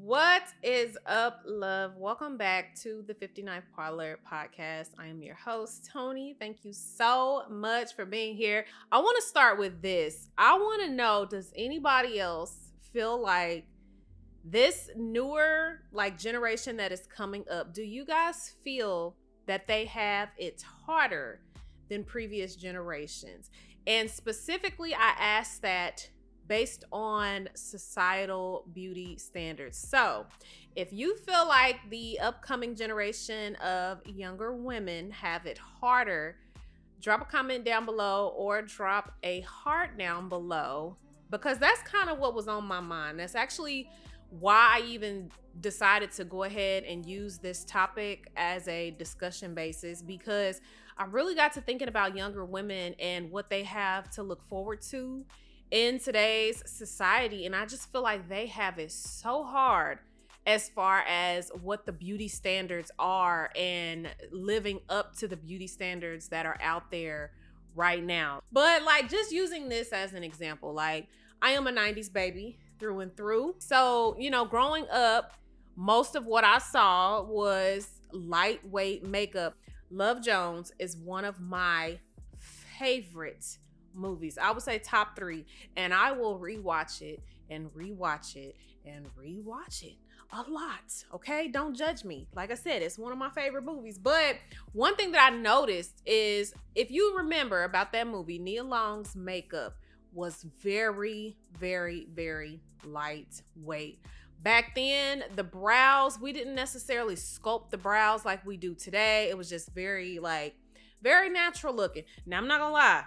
What is up, love? Welcome back to the 59th Parlor podcast. I am your host, Tony. Thank you so much for being here. I want to start with this. I want to know, does anybody else feel like this newer generation that is coming up, do you guys feel that they have it harder than previous generations? And specifically, I ask that based on societal beauty standards. So if you feel like the upcoming generation of younger women have it harder, drop a comment down below or drop a heart down below, because that's kind of what was on my mind. That's actually why I even decided to go ahead and use this topic as a discussion basis, because I really got to thinking about younger women and what they have to look forward to in today's society. And I just feel like they have it so hard as far as what the beauty standards are and living up to the beauty standards that are out there right now. But just using this as an example, I am a 90s baby through and through. So, growing up, most of what I saw was lightweight makeup. Love Jones is one of my favorite movies. I would say top 3, and I will rewatch it and rewatch it and rewatch it a lot. Okay, don't judge me. Like I said, it's one of my favorite movies. But one thing that I noticed is, if you remember about that movie, Nia Long's makeup was very, very, very lightweight. Back then, the brows, we didn't necessarily sculpt the brows like we do today. It was just very natural looking. Now, I'm not gonna lie,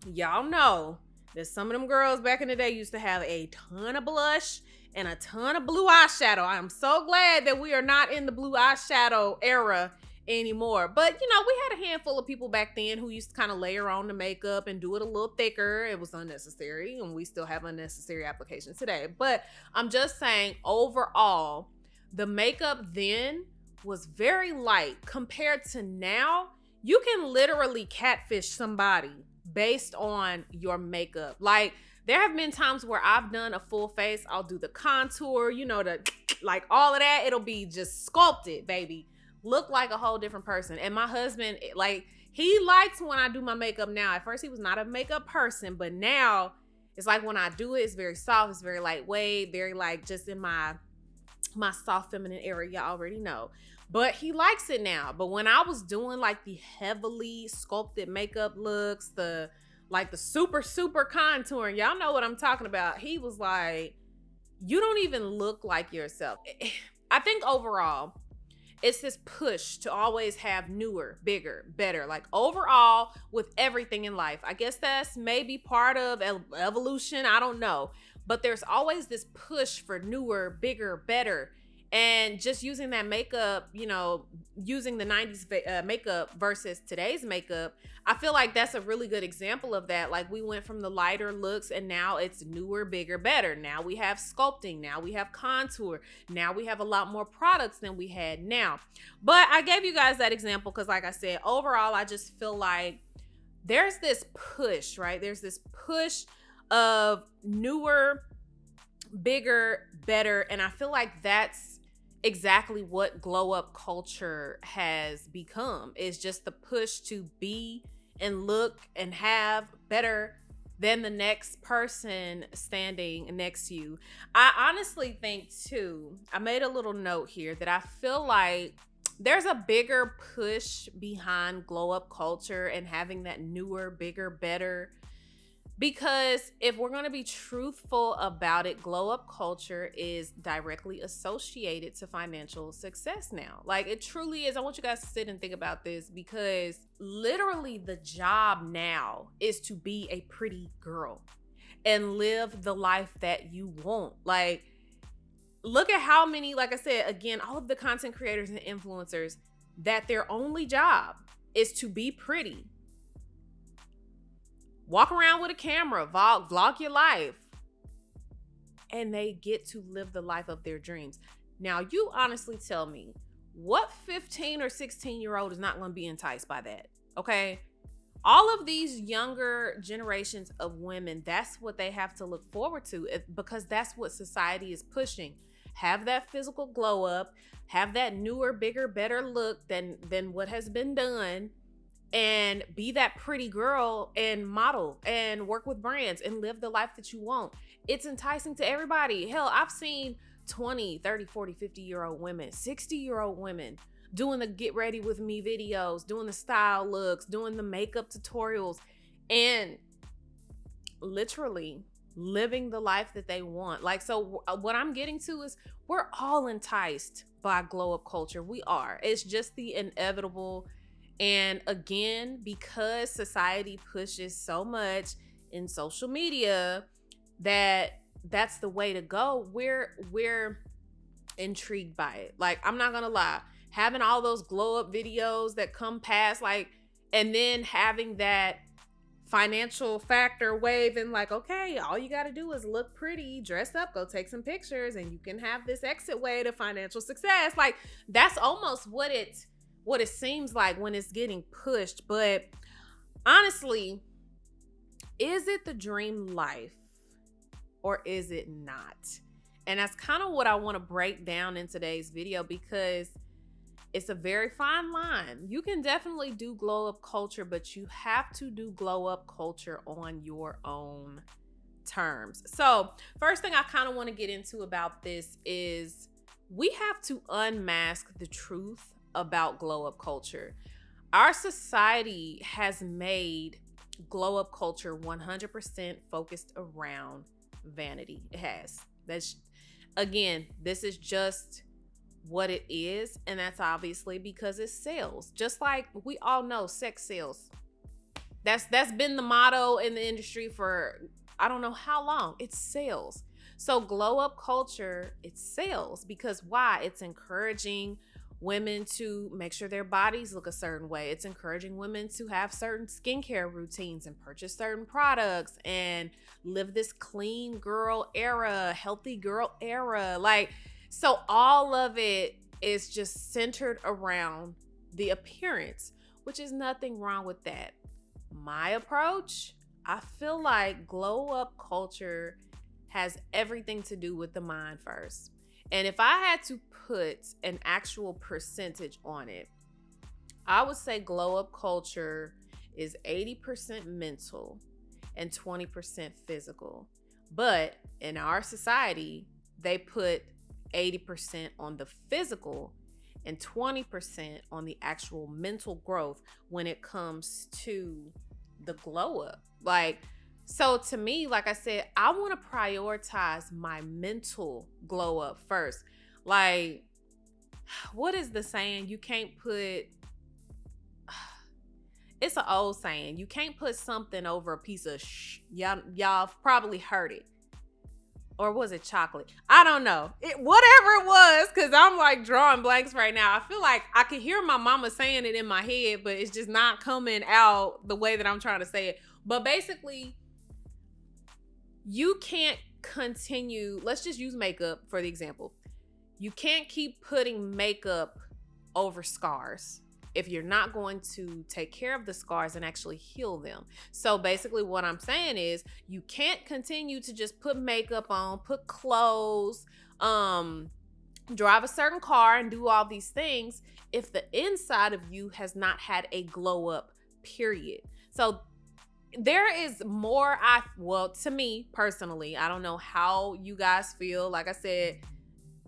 y'all know that some of them girls back in the day used to have a ton of blush and a ton of blue eyeshadow. I am so glad that we are not in the blue eyeshadow era anymore. But, we had a handful of people back then who used to kind of layer on the makeup and do it a little thicker. It was unnecessary, and we still have unnecessary applications today. But I'm just saying, overall, the makeup then was very light compared to now. You can literally catfish somebody based on your makeup. There have been times where I've done a full face. I'll do the contour, all of that. It'll be just sculpted, baby. Look like a whole different person. And my husband, he likes when I do my makeup now. At first, he was not a makeup person, but now it's when I do it, it's very soft, it's very lightweight, very just in my soft feminine area. Y'all already know. But he likes it now. But when I was doing the heavily sculpted makeup looks, the super contouring, y'all know what I'm talking about. He was like, you don't even look like yourself. I think overall, it's this push to always have newer, bigger, better. Overall, with everything in life. I guess that's maybe part of evolution. I don't know. But there's always this push for newer, bigger, better. And just using that makeup, using the 90s makeup versus today's makeup, I feel like that's a really good example of that. We went from the lighter looks and now it's newer, bigger, better. Now we have sculpting. Now we have contour. Now we have a lot more products than we had now. But I gave you guys that example because, like I said, overall, I just feel like there's this push, right? There's this push of newer, bigger, better. And I feel like that's exactly what glow up culture has become. Is just the push to be and look and have better than the next person standing next to you. I honestly think too, I made a little note here that I feel like there's a bigger push behind glow up culture and having that newer, bigger, better. Because if we're going to be truthful about it, glow up culture is directly associated to financial success now. It truly is. I want you guys to sit and think about this, because literally the job now is to be a pretty girl and live the life that you want. Look at how many, like I said, again, all of the content creators and influencers that their only job is to be pretty. Walk around with a camera, vlog your life, and they get to live the life of their dreams. Now, you honestly tell me, what 15 or 16-year-old is not going to be enticed by that? Okay? All of these younger generations of women, that's what they have to look forward to, because that's what society is pushing. have that physical glow up, have that newer, bigger, better look than what has been done, and be that pretty girl and model and work with brands and live the life that you want. It's enticing to everybody. Hell, I've seen 20, 30, 40, 50-year-old women, 60-year-old women doing the get ready with me videos, doing the style looks, doing the makeup tutorials, and literally living the life that they want. Like, so what I'm getting to is we're all enticed by glow up culture. We are. It's just the inevitable. And again, because society pushes so much in social media that's the way to go, we're intrigued by it. Like, I'm not gonna lie, having all those glow up videos that come past, like, and then having that financial factor wave and like, okay, all you got to do is look pretty, dress up, go take some pictures, and you can have this exit way to financial success. Like, that's almost what it seems like when it's getting pushed. But honestly, is it the dream life or is it not? And that's kind of what I want to break down in today's video, because it's a very fine line. You can definitely do glow up culture, but you have to do glow up culture on your own terms. So first thing I kind of want to get into about this is we have to unmask the truth about glow up culture. Our society has made glow up culture 100% focused around vanity. It has. This is just what it is, and that's obviously because it's sales. Just like we all know, sex sells. That's been the motto in the industry for I don't know how long. It's sales. So glow up culture, it's sales, because why? It's encouraging women to make sure their bodies look a certain way. It's encouraging women to have certain skincare routines and purchase certain products and live this clean girl era, healthy girl era. Like, so all of it is just centered around the appearance, which is nothing wrong with that. My approach, I feel like glow up culture has everything to do with the mind first. And if I had to put an actual percentage on it, I would say glow up culture is 80% mental and 20% physical. But in our society, they put 80% on the physical and 20% on the actual mental growth when it comes to the glow up. Like, so to me, like I said, I want to prioritize my mental glow up first. Like, what is the saying? You can't put, it's an old saying, you can't put something over a piece of y'all probably heard it. Or was it chocolate? I don't know. Whatever it was, because I'm like drawing blanks right now. I feel like I could hear my mama saying it in my head, but it's just not coming out the way that I'm trying to say it. But basically, you can't continue. Let's just use makeup for the example. You can't keep putting makeup over scars if you're not going to take care of the scars and actually heal them. So basically what I'm saying is you can't continue to just put makeup on, put clothes, drive a certain car and do all these things if the inside of you has not had a glow up, period. So there is more, to me personally, I don't know how you guys feel. Like I said,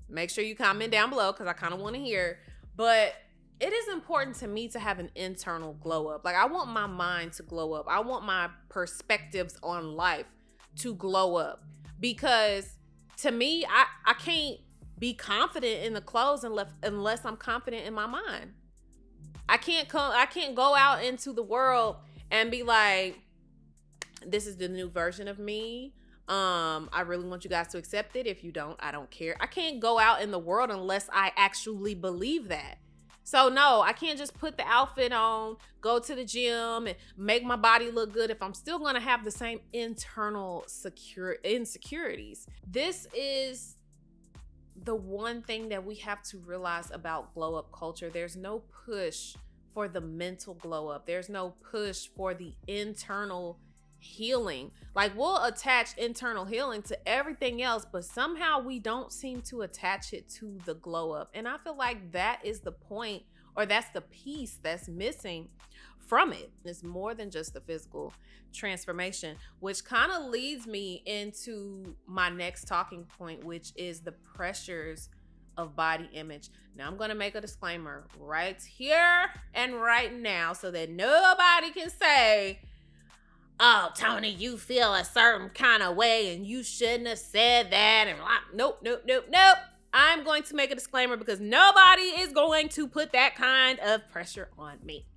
make sure you comment down below because I kind of want to hear, but it is important to me to have an internal glow up. Like, I want my mind to glow up. I want my perspectives on life to glow up, because to me, I can't be confident in the clothes unless I'm confident in my mind. I can't go out into the world and be like, this is the new version of me. I really want you guys to accept it. If you don't, I don't care. I can't go out in the world unless I actually believe that. So no, I can't just put the outfit on, go to the gym and make my body look good if I'm still going to have the same internal insecurities. This is the one thing that we have to realize about glow up culture. There's no push for the mental glow up. There's no push for the internal healing. Like, we'll attach internal healing to everything else, but somehow we don't seem to attach it to the glow up. And I feel like that is the point, or that's the piece that's missing from it. It's more than just the physical transformation, which kind of leads me into my next talking point, which is the pressures of body image. Now, I'm going to make a disclaimer right here and right now so that nobody can say, oh, Tony, you feel a certain kind of way and you shouldn't have said that. And nope. I'm going to make a disclaimer because nobody is going to put that kind of pressure on me.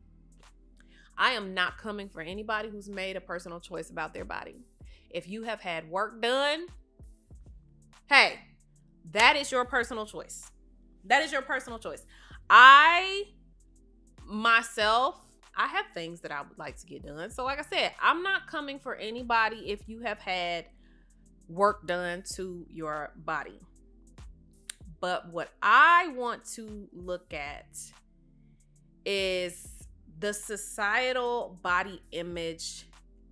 I am not coming for anybody who's made a personal choice about their body. If you have had work done, hey, that is your personal choice. That is your personal choice. I have things that I would like to get done. So like I said, I'm not coming for anybody if you have had work done to your body. But what I want to look at is the societal body image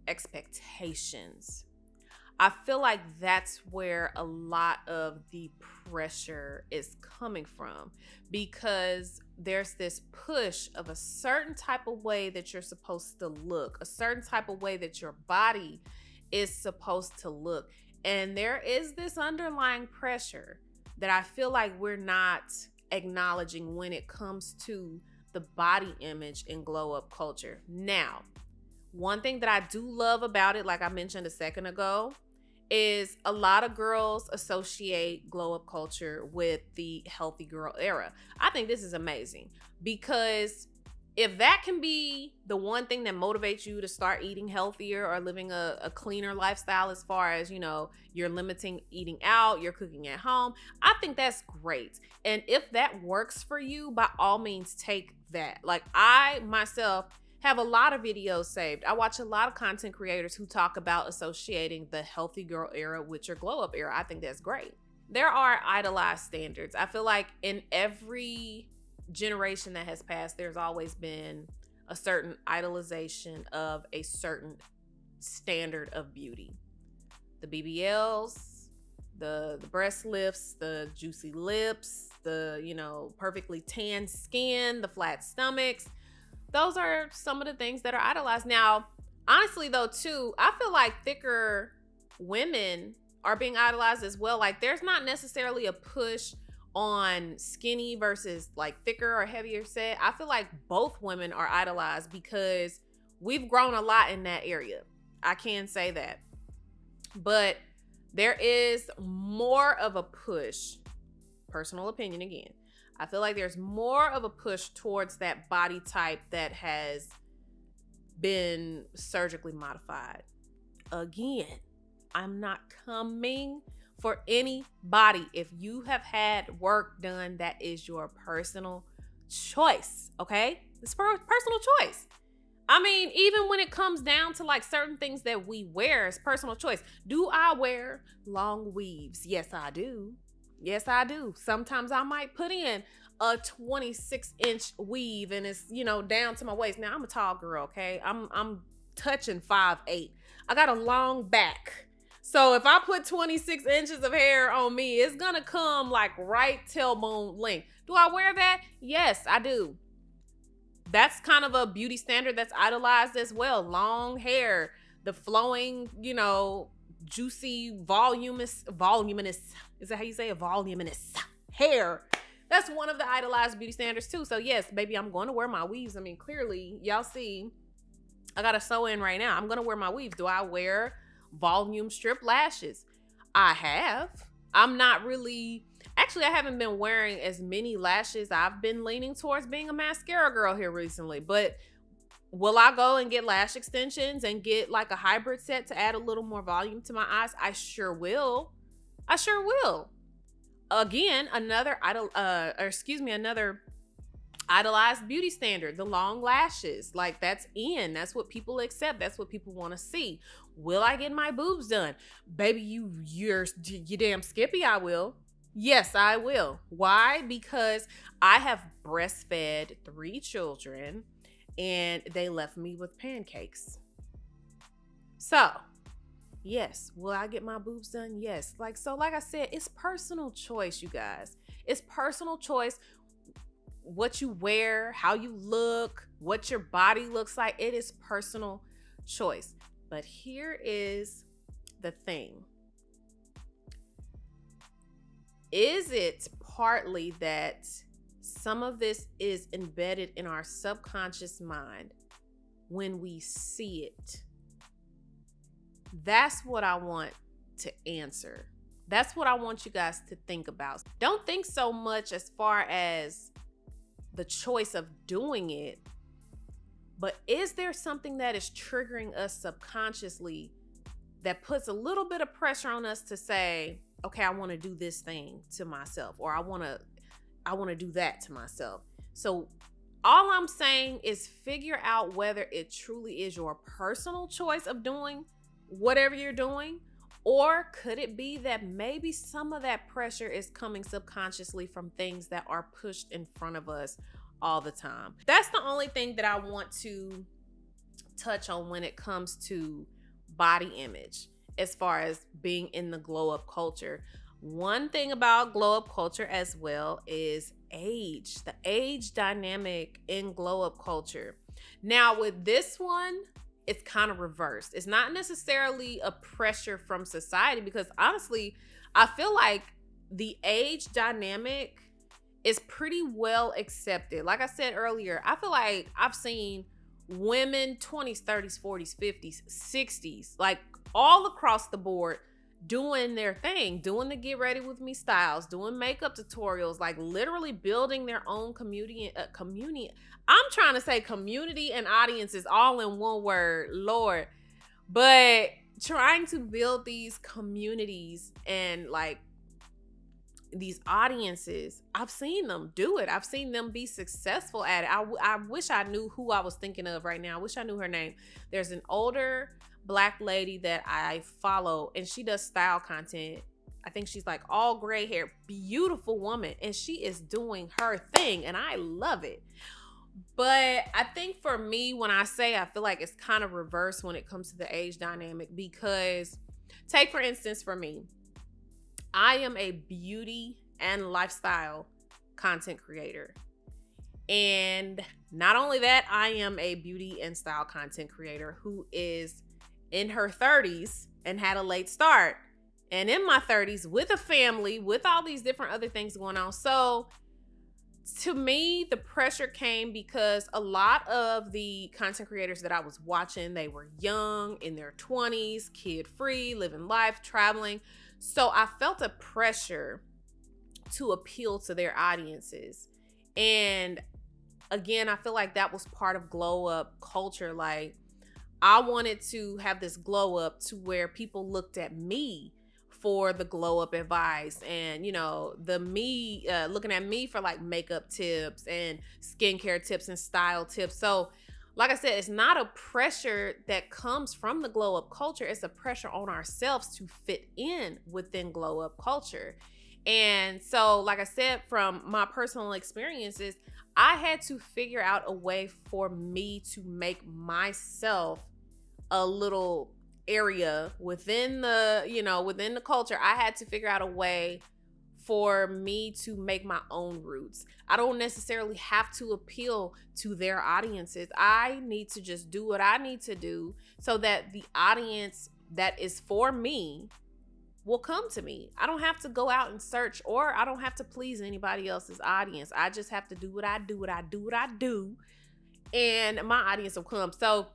expectations. I feel like that's where a lot of the pressure is coming from, because there's this push of a certain type of way that you're supposed to look, a certain type of way that your body is supposed to look. And there is this underlying pressure that I feel like we're not acknowledging when it comes to the body image and glow up culture. Now, one thing that I do love about it, like I mentioned a second ago, is a lot of girls associate glow up culture with the healthy girl era. I think this is amazing, because if that can be the one thing that motivates you to start eating healthier or living a cleaner lifestyle, as far as, you know, you're limiting eating out, you're cooking at home, I think that's great. And if that works for you, by all means, take that. Like, I myself have a lot of videos saved. I watch a lot of content creators who talk about associating the healthy girl era with your glow up era. I think that's great. There are idolized standards. I feel like in every generation that has passed, there's always been a certain idolization of a certain standard of beauty. The BBLs, the breast lifts, the juicy lips, the, you know, perfectly tan skin, the flat stomachs. Those are some of the things that are idolized. Now, honestly though, too, I feel like thicker women are being idolized as well. Like, there's not necessarily a push on skinny versus like thicker or heavier set. I feel like both women are idolized because we've grown a lot in that area. I can say that. But there is more of a push, personal opinion again, I feel like there's more of a push towards that body type that has been surgically modified. Again, I'm not coming for anybody. If you have had work done, that is your personal choice, okay? It's personal choice. I mean, even when it comes down to like certain things that we wear, it's personal choice. Do I wear long weaves? Yes, I do. Yes, I do. Sometimes I might put in a 26-inch weave and it's, you know, down to my waist. Now, I'm a tall girl, okay? I'm touching 5'8". I got a long back. So if I put 26 inches of hair on me, it's gonna come like right tailbone length. Do I wear that? Yes, I do. That's kind of a beauty standard that's idolized as well. Long hair, the flowing, you know, juicy, voluminous, is that how you say it? Voluminous hair. That's one of the idolized beauty standards too. So yes, baby, I'm going to wear my weaves. I mean, clearly, y'all see, I got a sew in right now. I'm going to wear my weaves. Do I wear volume strip lashes? I have. I'm not really, actually, I haven't been wearing as many lashes. I've been leaning towards being a mascara girl here recently, but will I go and get lash extensions and get like a hybrid set to add a little more volume to my eyes? I sure will. I sure will. Again, another idolized beauty standard, the long lashes. Like, that's in. That's what people accept. That's what people want to see. Will I get my boobs done? Baby, you're damn skippy. I will. Yes, I will. Why? Because I have breastfed 3 children and they left me with pancakes. So, yes, will I get my boobs done? Yes. Like I said, it's personal choice, you guys. It's personal choice. What you wear, how you look, what your body looks like, it is personal choice. But here is the thing. Is it partly that some of this is embedded in our subconscious mind when we see it? That's what I want to answer. That's what I want you guys to think about. Don't think so much as far as the choice of doing it, but is there something that is triggering us subconsciously that puts a little bit of pressure on us to say, okay, I want to do this thing to myself, or I want to do that to myself. So all I'm saying is figure out whether it truly is your personal choice of doing whatever you're doing, or could it be that maybe some of that pressure is coming subconsciously from things that are pushed in front of us all the time? That's the only thing that I want to touch on when it comes to body image, as far as being in the glow up culture. One thing about glow up culture as well is age, the age dynamic in glow up culture. Now with this one, it's kind of reversed. It's not necessarily a pressure from society, because honestly, I feel like the age dynamic is pretty well accepted. Like I said earlier, I feel like I've seen women 20s, 30s, 40s, 50s, 60s, like all across the board doing their thing, doing the get ready with me styles, doing makeup tutorials, like literally building their own community. I'm trying to say community and audiences all in one word, Lord. But trying to build these communities and like these audiences, I've seen them do it. I've seen them be successful at it. I wish I knew who I was thinking of right now. I wish I knew her name. There's an older Black lady that I follow, and she does style content. I think she's like all gray hair, beautiful woman, and she is doing her thing, and I love it. But I think for me, when I say I feel like it's kind of reversed when it comes to the age dynamic, because take for instance for me, I am a beauty and lifestyle content creator. And not only that, I am a beauty and style content creator who is in her 30s and had a late start, and in my 30s with a family, with all these different other things going on. So to me, the pressure came because a lot of the content creators that I was watching, they were young, in their 20s, kid-free, living life, traveling. So I felt a pressure to appeal to their audiences. And again, I feel like that was part of glow up culture. Like, I wanted to have this glow up to where people looked at me for the glow up advice, and looking at me for like makeup tips and skincare tips and style tips. So like I said, it's not a pressure that comes from the glow up culture. It's a pressure on ourselves to fit in within glow up culture. And so, like I said, from my personal experiences, I had to figure out a way for me to make myself a little area within the culture. I had to figure out a way for me to make my own roots. I don't necessarily have to appeal to their audiences. I need to just do what I need to do so that the audience that is for me will come to me. I don't have to go out and search, or I don't have to please anybody else's audience. I just have to do what I do, and my audience will come. So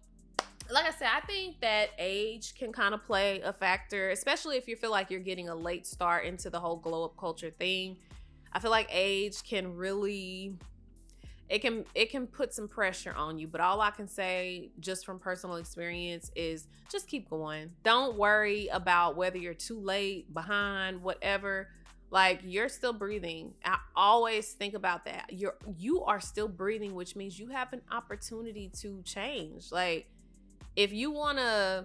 like I said, I think that age can kind of play a factor, especially if you feel like you're getting a late start into the whole glow up culture thing. I feel like age can really, it can put some pressure on you. But all I can say just from personal experience is just keep going. Don't worry about whether you're too late, behind, whatever. Like, you're still breathing. I always think about that. You are still breathing, which means you have an opportunity to change. Like, if you want to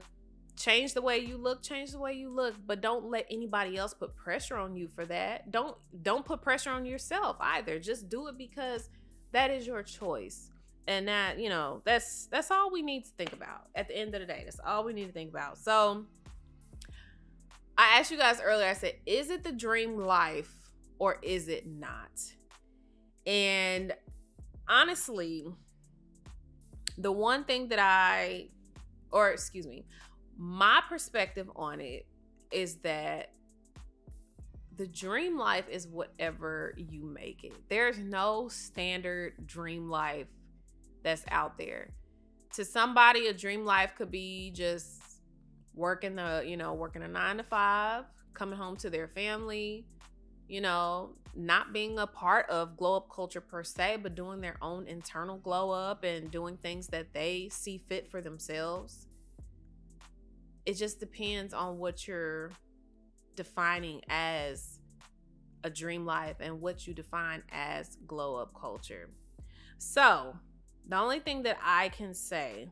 change the way you look, change the way you look, but don't let anybody else put pressure on you for that. Don't put pressure on yourself either. Just do it because that is your choice. And that, that's all we need to think about at the end of the day. That's all we need to think about. So I asked you guys earlier, I said, is it the dream life or is it not? And honestly, the one thing that my perspective on it is that the dream life is whatever you make it. There's no standard dream life that's out there. To somebody, a dream life could be just working a 9-to-5, coming home to their family, not being a part of glow up culture per se, but doing their own internal glow up and doing things that they see fit for themselves. It just depends on what you're defining as a dream life and what you define as glow up culture. So the only thing that I can say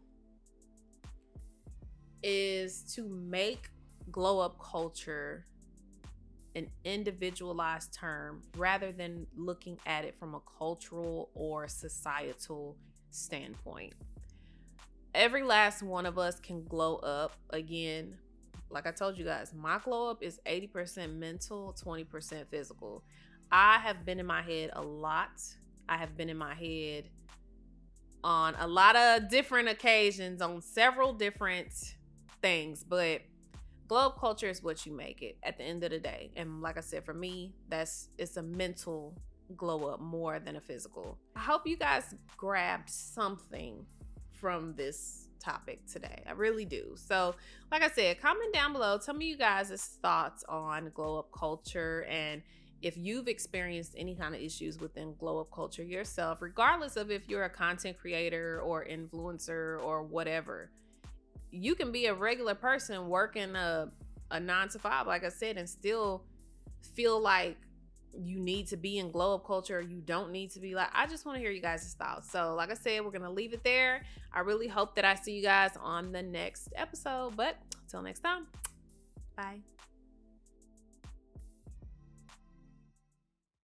is to make glow up culture an individualized term rather than looking at it from a cultural or societal standpoint. Every last one of us can glow up. Again, like I told you guys, my glow up is 80% mental, 20% physical. I have been in my head a lot. I have been in my head on a lot of different occasions, on several different things, but glow up culture is what you make it at the end of the day. And like I said, for me, it's a mental glow up more than a physical. I hope you guys grabbed something from this topic today. I really do. So like I said, comment down below. Tell me you guys' thoughts on glow up culture, and if you've experienced any kind of issues within glow up culture yourself, regardless of if you're a content creator or influencer or whatever. You can be a regular person working a 9-to-5, like I said, and still feel like you need to be in glow up culture or you don't need to be. Like, I just want to hear you guys' thoughts. So like I said, we're going to leave it there. I really hope that I see you guys on the next episode, but until next time, bye.